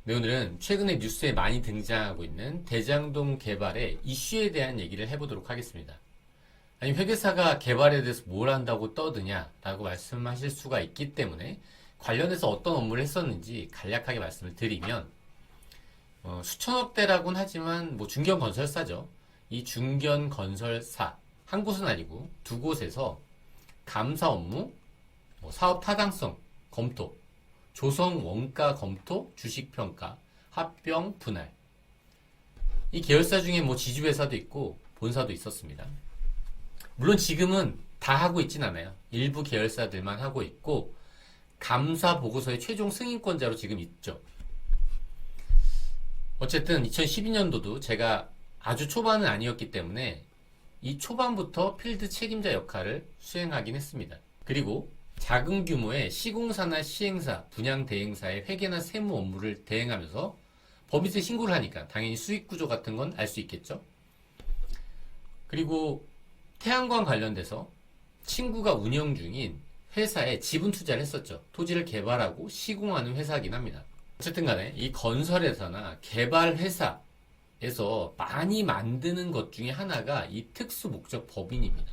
네, 오늘은 최근에 뉴스에 많이 등장하고 있는 대장동 개발의 이슈에 대한 얘기를 해보도록 하겠습니다. 아니, 회계사가 개발에 대해서 뭘 한다고 떠드냐라고 말씀하실 수가 있기 때문에 관련해서 어떤 업무를 했었는지 간략하게 말씀을 드리면, 수천억 대라고는 하지만 중견건설사죠. 이 중견건설사 한 곳은 아니고 두 곳에서 감사 업무, 사업 타당성 검토, 조성 원가 검토, 주식평가, 합병, 분할. 이 계열사 중에 지주회사도 있고 본사도 있었습니다. 물론 지금은 다 하고 있진 않아요. 일부 계열사들만 하고 있고 감사 보고서의 최종 승인권자로 지금 있죠. 어쨌든 2012년도도 제가 아주 초반은 아니었기 때문에 이 초반부터 필드 책임자 역할을 수행하긴 했습니다. 그리고 작은 규모의 시공사나 시행사, 분양 대행사의 회계나 세무 업무를 대행하면서 법인세 신고를 하니까 당연히 수익 구조 같은 건 알 수 있겠죠. 그리고 태양광 관련돼서 친구가 운영 중인 회사에 지분 투자를 했었죠. 토지를 개발하고 시공하는 회사이긴 합니다. 어쨌든 간에 이 건설회사나 개발 회사에서 많이 만드는 것 중에 하나가 이 특수 목적 법인입니다.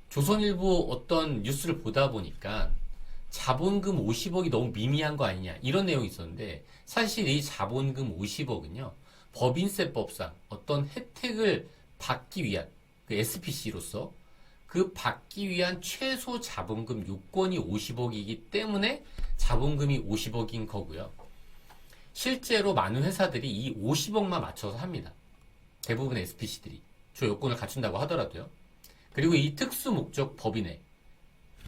조선일보 어떤 뉴스를 보다 보니까 자본금 50억이 너무 미미한 거 아니냐 이런 내용이 있었는데, 사실 이 자본금 50억은요 법인세법상 어떤 혜택을 받기 위한 그 SPC로서 그 받기 위한 최소 자본금 요건이 50억이기 때문에 자본금이 50억인 거고요. 실제로 많은 회사들이 이 50억만 맞춰서 합니다. 대부분의 SPC들이 저 요건을 갖춘다고 하더라도요. 그리고 이 특수목적 법인에,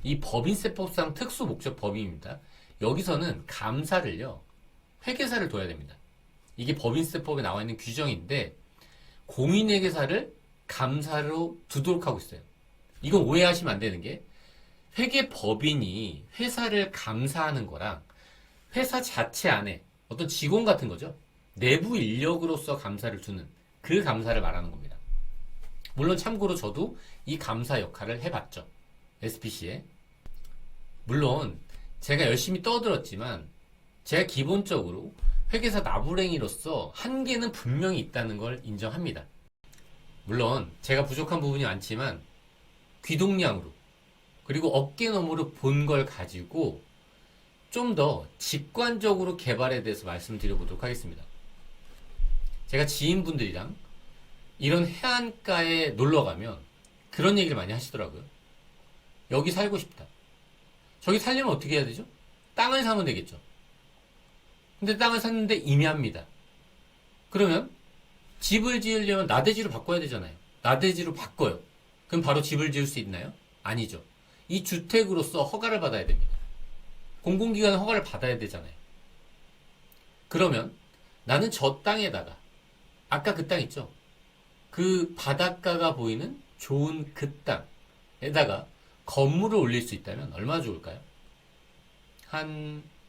이 법인세법상 특수목적 법인입니다. 여기서는 감사를요, 회계사를 둬야 됩니다. 이게 법인세법에 나와 있는 규정인데 공인회계사를 감사로 두도록 하고 있어요. 이건 오해하시면 안 되는 게, 회계법인이 회사를 감사하는 거랑 회사 자체 안에 어떤 직원 같은 거죠. 내부 인력으로서 감사를 두는 그 감사를 말하는 겁니다. 물론 참고로 저도 이 감사 역할을 해봤죠. SPC에. 물론 제가 열심히 떠들었지만 제가 기본적으로 회계사 나부랭이로서 한계는 분명히 있다는 걸 인정합니다. 물론 제가 부족한 부분이 많지만 귀동량으로 그리고 어깨 너머로 본 걸 가지고 좀 더 직관적으로 개발에 대해서 말씀드려보도록 하겠습니다. 제가 지인분들이랑 이런 해안가에 놀러 가면 그런 얘기를 많이 하시더라고요. 여기 살고 싶다. 저기 살려면 어떻게 해야 되죠? 땅을 사면 되겠죠. 근데 땅을 샀는데 임야입니다. 그러면 집을 지으려면 나대지로 바꿔야 되잖아요. 나대지로 바꿔요. 그럼 바로 집을 지을 수 있나요? 아니죠. 이 주택으로서 허가를 받아야 됩니다. 공공기관은 허가를 받아야 되잖아요. 그러면 나는 저 땅에다가, 아까 그 땅 있죠? 그 바닷가가 보이는 좋은 그 땅에다가 건물을 올릴 수 있다면 얼마나 좋을까요?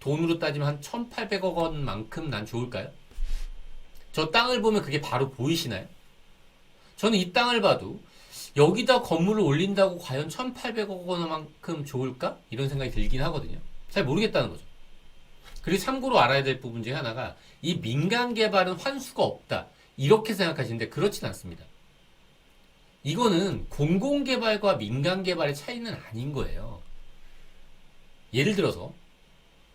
돈으로 따지면 한 1,800억 원만큼 난 좋을까요? 저 땅을 보면 그게 바로 보이시나요? 저는 이 땅을 봐도 여기다 건물을 올린다고 과연 1,800억 원만큼 좋을까? 이런 생각이 들긴 하거든요. 잘 모르겠다는 거죠. 그리고 참고로 알아야 될 부분 중에 하나가, 이 민간 개발은 환수가 없다, 이렇게 생각하시는데 그렇진 않습니다. 이거는 공공개발과 민간개발의 차이는 아닌 거예요. 예를 들어서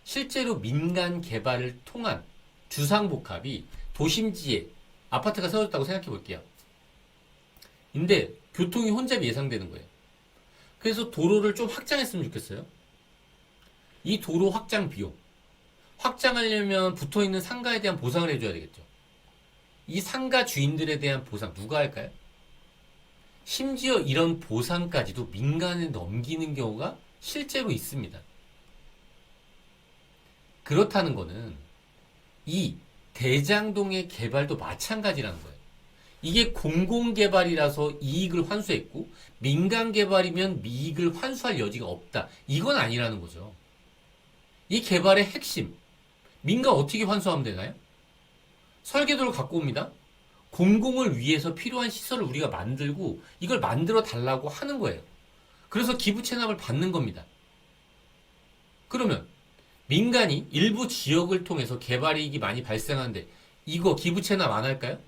실제로 민간개발을 통한 주상복합이 도심지에 아파트가 세워졌다고 생각해 볼게요. 근데 교통이 혼잡이 예상되는 거예요. 그래서 도로를 좀 확장했으면 좋겠어요. 이 도로 확장 비용, 확장하려면 붙어있는 상가에 대한 보상을 해줘야 되겠죠. 이 상가 주인들에 대한 보상 누가 할까요? 심지어 이런 보상까지도 민간에 넘기는 경우가 실제로 있습니다. 그렇다는 거는 이 대장동의 개발도 마찬가지라는 거예요. 이게 공공개발이라서 이익을 환수했고 민간개발이면 이익을 환수할 여지가 없다, 이건 아니라는 거죠. 이 개발의 핵심, 민간 어떻게 환수하면 되나요? 설계도를 갖고 옵니다. 공공을 위해서 필요한 시설을 우리가 만들고 이걸 만들어 달라고 하는 거예요. 그래서 기부 체납을 받는 겁니다. 그러면 민간이 일부 지역을 통해서 개발 이익이 많이 발생하는데 이거 기부 체납 안 할까요?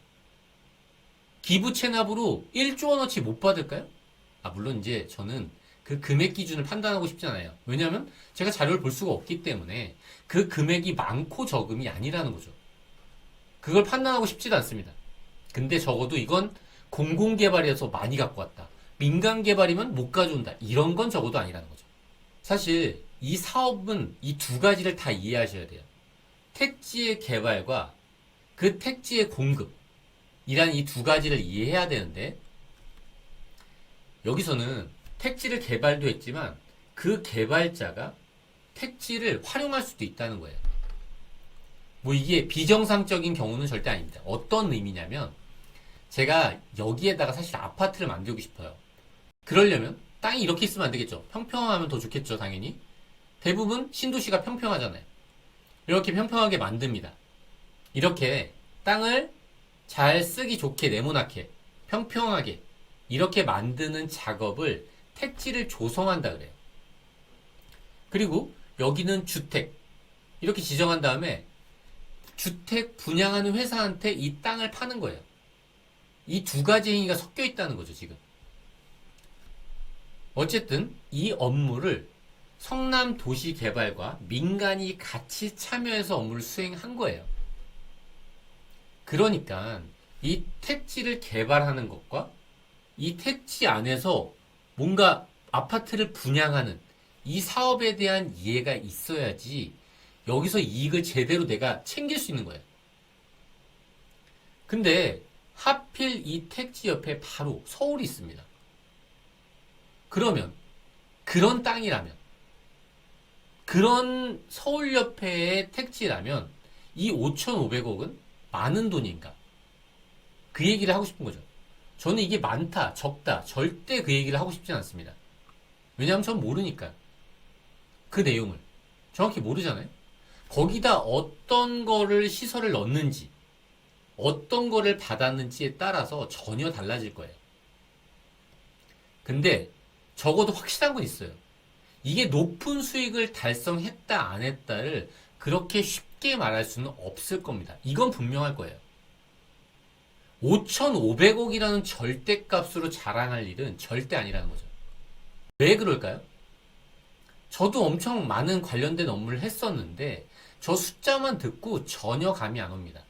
기부 체납으로 1조 원어치 못 받을까요? 물론 이제 저는 그 금액 기준을 판단하고 싶지 않아요. 왜냐하면 제가 자료를 볼 수가 없기 때문에 그 금액이 많고 적음이 아니라는 거죠. 그걸 판단하고 싶지도 않습니다. 근데 적어도 이건 공공개발이어서 많이 갖고 왔다. 민간개발이면 못 가져온다. 이런 건 적어도 아니라는 거죠. 사실 이 사업은 이 두 가지를 다 이해하셔야 돼요. 택지의 개발과 그 택지의 공급이란 이 두 가지를 이해해야 되는데 여기서는 택지를 개발도 했지만 그 개발자가 택지를 활용할 수도 있다는 거예요. 뭐 이게 비정상적인 경우는 절대 아닙니다. 어떤 의미냐면 제가 여기에다가 사실 아파트를 만들고 싶어요. 그러려면 땅이 이렇게 있으면 안 되겠죠. 평평하면 더 좋겠죠, 당연히. 대부분 신도시가 평평하잖아요. 이렇게 평평하게 만듭니다. 이렇게 땅을 잘 쓰기 좋게 네모나게 평평하게 이렇게 만드는 작업을 택지를 조성한다 그래요. 그리고 여기는 주택 이렇게 지정한 다음에 주택 분양하는 회사한테 이 땅을 파는 거예요. 이 두 가지 행위가 섞여 있다는 거죠, 지금. 어쨌든 이 업무를 성남도시개발과 민간이 같이 참여해서 업무를 수행한 거예요. 그러니까 이 택지를 개발하는 것과 이 택지 안에서 뭔가 아파트를 분양하는 이 사업에 대한 이해가 있어야지 여기서 이익을 제대로 내가 챙길 수 있는 거예요. 근데 하필 이 택지 옆에 바로 서울이 있습니다. 그러면 그런 땅이라면 그런 서울 옆에의 택지라면 이 5,500억은 많은 돈인가? 그 얘기를 하고 싶은 거죠. 저는 이게 많다, 적다, 절대 그 얘기를 하고 싶진 않습니다. 왜냐하면 전 모르니까. 그 내용을. 정확히 모르잖아요. 거기다 어떤 거를 시설을 넣는지, 어떤 거를 받았는지에 따라서 전혀 달라질 거예요. 근데 적어도 확실한 건 있어요. 이게 높은 수익을 달성했다, 안 했다를 그렇게 쉽게 말할 수는 없을 겁니다. 이건 분명할 거예요. 5,500억이라는 절대값으로 자랑할 일은 절대 아니라는 거죠. 왜 그럴까요? 저도 엄청 많은 관련된 업무를 했었는데 저 숫자만 듣고 전혀 감이 안 옵니다.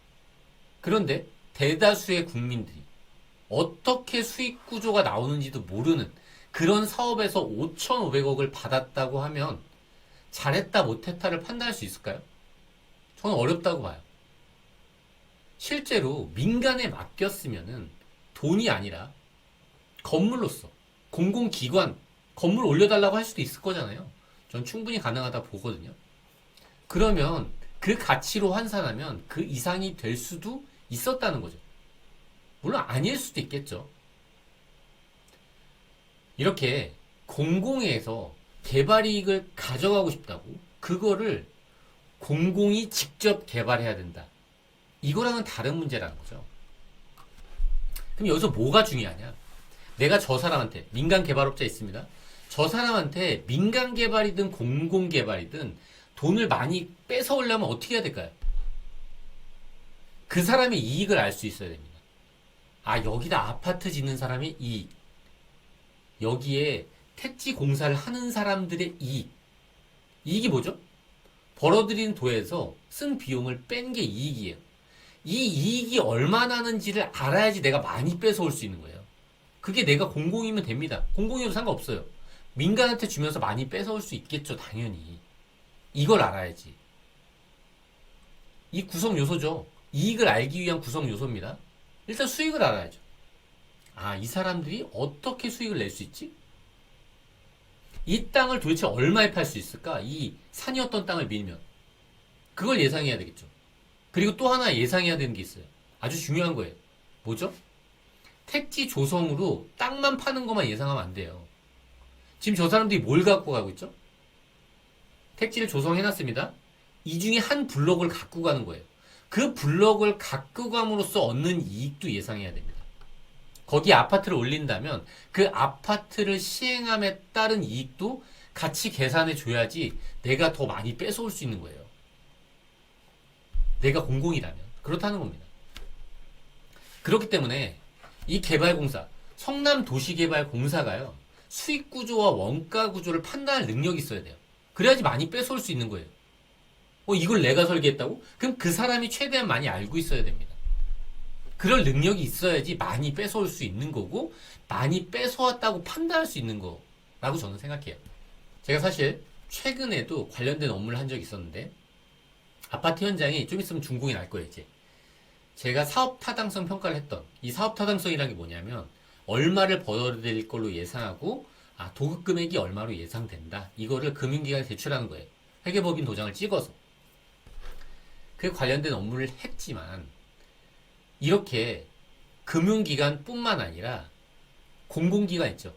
그런데 대다수의 국민들이 어떻게 수익 구조가 나오는지도 모르는 그런 사업에서 5,500억을 받았다고 하면 잘했다 못했다를 판단할 수 있을까요? 저는 어렵다고 봐요. 실제로 민간에 맡겼으면은 돈이 아니라 건물로서 공공기관 건물 올려달라고 할 수도 있을 거잖아요. 전 충분히 가능하다 보거든요. 그러면 그 가치로 환산하면 그 이상이 될 수도 있었다는 거죠. 물론 아닐 수도 있겠죠. 이렇게 공공에서 개발이익을 가져가고 싶다고 그거를 공공이 직접 개발해야 된다. 이거랑은 다른 문제라는 거죠. 그럼 여기서 뭐가 중요하냐? 내가 저 사람한테 민간 개발업자 있습니다. 저 사람한테 민간 개발이든 공공 개발이든 돈을 많이 뺏어오려면 어떻게 해야 될까요? 그 사람의 이익을 알 수 있어야 됩니다. 여기다 아파트 짓는 사람의 이익. 여기에 택지 공사를 하는 사람들의 이익. 이익이 뭐죠? 벌어들인 도에서 쓴 비용을 뺀 게 이익이에요. 이 이익이 얼마나 나는지를 알아야지 내가 많이 뺏어올 수 있는 거예요. 그게 내가 공공이면 됩니다. 공공이어도 상관없어요. 민간한테 주면서 많이 뺏어올 수 있겠죠, 당연히. 이걸 알아야지. 이 구성 요소죠. 이익을 알기 위한 구성 요소입니다. 일단 수익을 알아야죠. 이 사람들이 어떻게 수익을 낼 수 있지? 이 땅을 도대체 얼마에 팔 수 있을까? 이 산이었던 땅을 밀면. 그걸 예상해야 되겠죠. 그리고 또 하나 예상해야 되는 게 있어요. 아주 중요한 거예요. 뭐죠? 택지 조성으로 땅만 파는 것만 예상하면 안 돼요. 지금 저 사람들이 뭘 갖고 가고 있죠? 택지를 조성해놨습니다. 이 중에 한 블럭을 갖고 가는 거예요. 그 블럭을 갖고 감으로써 얻는 이익도 예상해야 됩니다. 거기에 아파트를 올린다면 그 아파트를 시행함에 따른 이익도 같이 계산해 줘야지 내가 더 많이 뺏어올 수 있는 거예요. 내가 공공이라면. 그렇다는 겁니다. 그렇기 때문에 이 개발공사, 성남도시개발공사가요, 수익 구조와 원가 구조를 판단할 능력이 있어야 돼요. 그래야지 많이 뺏어올 수 있는 거예요. 이걸 내가 설계했다고? 그럼 그 사람이 최대한 많이 알고 있어야 됩니다. 그럴 능력이 있어야지 많이 뺏어올 수 있는 거고, 많이 뺏어왔다고 판단할 수 있는 거라고 저는 생각해요. 제가 사실 최근에도 관련된 업무를 한 적이 있었는데, 아파트 현장이 좀 있으면 준공이 날 거예요, 이제. 제가 사업 타당성 평가를 했던, 이 사업 타당성이라는 게 뭐냐면, 얼마를 벌어들일 걸로 예상하고, 도급 금액이 얼마로 예상된다. 이거를 금융기관에 제출하는 거예요. 회계법인 도장을 찍어서. 그 관련된 업무를 했지만, 이렇게 금융기관 뿐만 아니라 공공기관 있죠.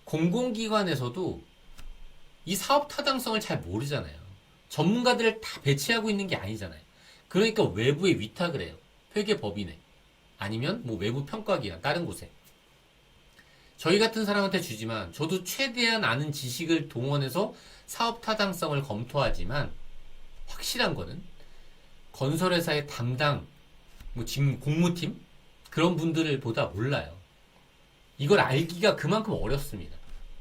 공공기관에서도 이 사업 타당성을 잘 모르잖아요. 전문가들을 다 배치하고 있는 게 아니잖아요. 그러니까 외부에 위탁을 해요. 회계법인에. 아니면 뭐 외부 평가기관, 다른 곳에. 저희 같은 사람한테 주지만 저도 최대한 아는 지식을 동원해서 사업 타당성을 검토하지만 확실한 거는 건설회사의 담당 지금 공무팀? 그런 분들을 보다 몰라요. 이걸 알기가 그만큼 어렵습니다.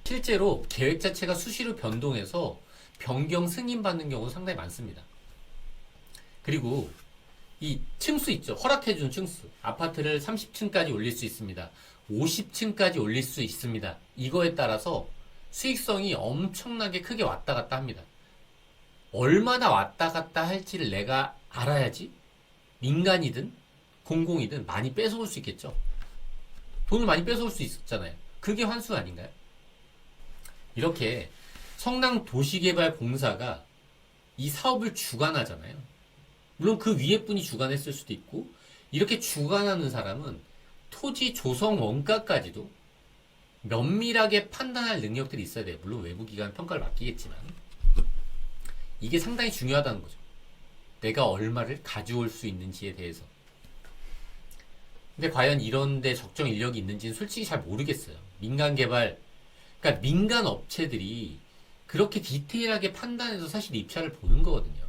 실제로 계획 자체가 수시로 변동해서 변경 승인받는 경우도 상당히 많습니다. 그리고 이 층수 있죠. 허락해준 층수. 아파트를 30층까지 올릴 수 있습니다. 50층까지 올릴 수 있습니다. 이거에 따라서 수익성이 엄청나게 크게 왔다 갔다 합니다. 얼마나 왔다 갔다 할지를 내가 알아야지 민간이든 공공이든 많이 뺏어올 수 있겠죠. 돈을 많이 뺏어올 수 있잖아요. 그게 환수 아닌가요? 이렇게 성남도시개발공사가 이 사업을 주관하잖아요. 물론 그 위에 분이 주관했을 수도 있고, 이렇게 주관하는 사람은 토지 조성 원가까지도 면밀하게 판단할 능력들이 있어야 돼요. 물론 외부기관 평가를 맡기겠지만 이게 상당히 중요하다는 거죠. 내가 얼마를 가져올 수 있는지에 대해서. 근데 과연 이런데 적정 인력이 있는지는 솔직히 잘 모르겠어요. 민간개발, 그러니까 민간 업체들이 그렇게 디테일하게 판단해서 사실 입찰을 보는 거거든요.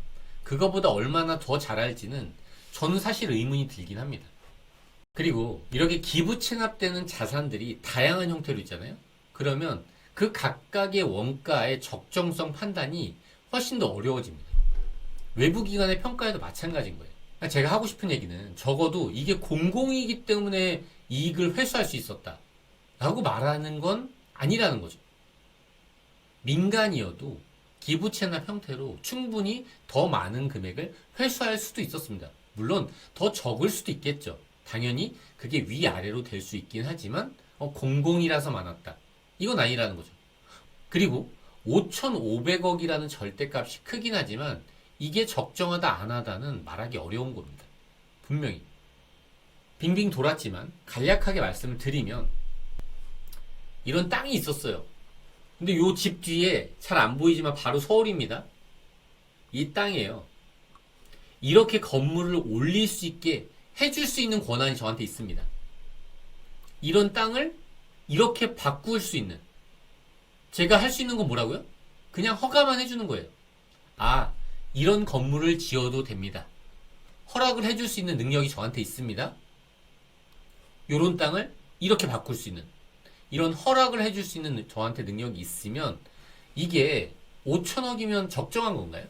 그거보다 얼마나 더 잘할지는 저는 사실 의문이 들긴 합니다. 그리고 이렇게 기부 체납되는 자산들이 다양한 형태로 있잖아요. 그러면 그 각각의 원가의 적정성 판단이 훨씬 더 어려워집니다. 외부기관의 평가에도 마찬가지인 거예요. 제가 하고 싶은 얘기는 적어도 이게 공공이기 때문에 이익을 회수할 수 있었다 라고 말하는 건 아니라는 거죠. 민간이어도 기부 체납 형태로 충분히 더 많은 금액을 회수할 수도 있었습니다. 물론 더 적을 수도 있겠죠. 당연히 그게 위아래로 될 수 있긴 하지만 공공이라서 많았다. 이건 아니라는 거죠. 그리고 5,500억이라는 절대값이 크긴 하지만 이게 적정하다 안 하다는 말하기 어려운 겁니다. 분명히. 빙빙 돌았지만 간략하게 말씀을 드리면 이런 땅이 있었어요. 근데 요 집 뒤에 잘 안 보이지만 바로 서울입니다. 이 땅이에요. 이렇게 건물을 올릴 수 있게 해줄 수 있는 권한이 저한테 있습니다. 이런 땅을 이렇게 바꿀 수 있는, 제가 할 수 있는 건 뭐라고요? 그냥 허가만 해주는 거예요. 이런 건물을 지어도 됩니다. 허락을 해줄 수 있는 능력이 저한테 있습니다. 요런 땅을 이렇게 바꿀 수 있는, 이런 허락을 해줄 수 있는 저한테 능력이 있으면 이게 5천억이면 적정한 건가요?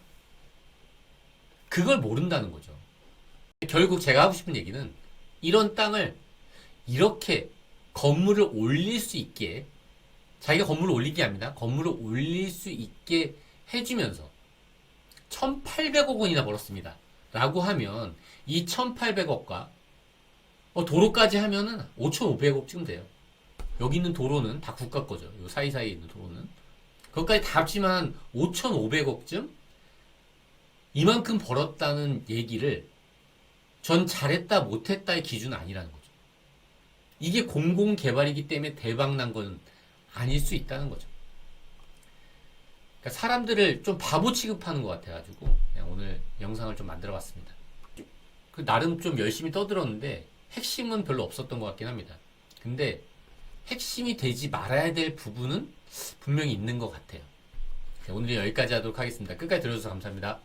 그걸 모른다는 거죠. 결국 제가 하고 싶은 얘기는 이런 땅을 이렇게 건물을 올릴 수 있게, 자기가 건물을 올리게 합니다. 건물을 올릴 수 있게 해주면서 1,800억 원이나 벌었습니다. 라고 하면 이 1,800억과 도로까지 하면은 5,500억쯤 돼요. 여기 있는 도로는 다 국가 거죠. 요 사이사이에 있는 도로는. 그것까지 다 합치면 5,500억쯤? 이만큼 벌었다는 얘기를 전 잘했다 못했다의 기준은 아니라는 거죠. 이게 공공개발이기 때문에 대박난 건 아닐 수 있다는 거죠. 그러니까 사람들을 좀 바보 취급하는 것 같아가지고 그냥 오늘 영상을 좀 만들어 봤습니다. 나름 좀 열심히 떠들었는데 핵심은 별로 없었던 것 같긴 합니다. 근데 핵심이 되지 말아야 될 부분은 분명히 있는 것 같아요. 네, 오늘은 여기까지 하도록 하겠습니다. 끝까지 들어주셔서 감사합니다.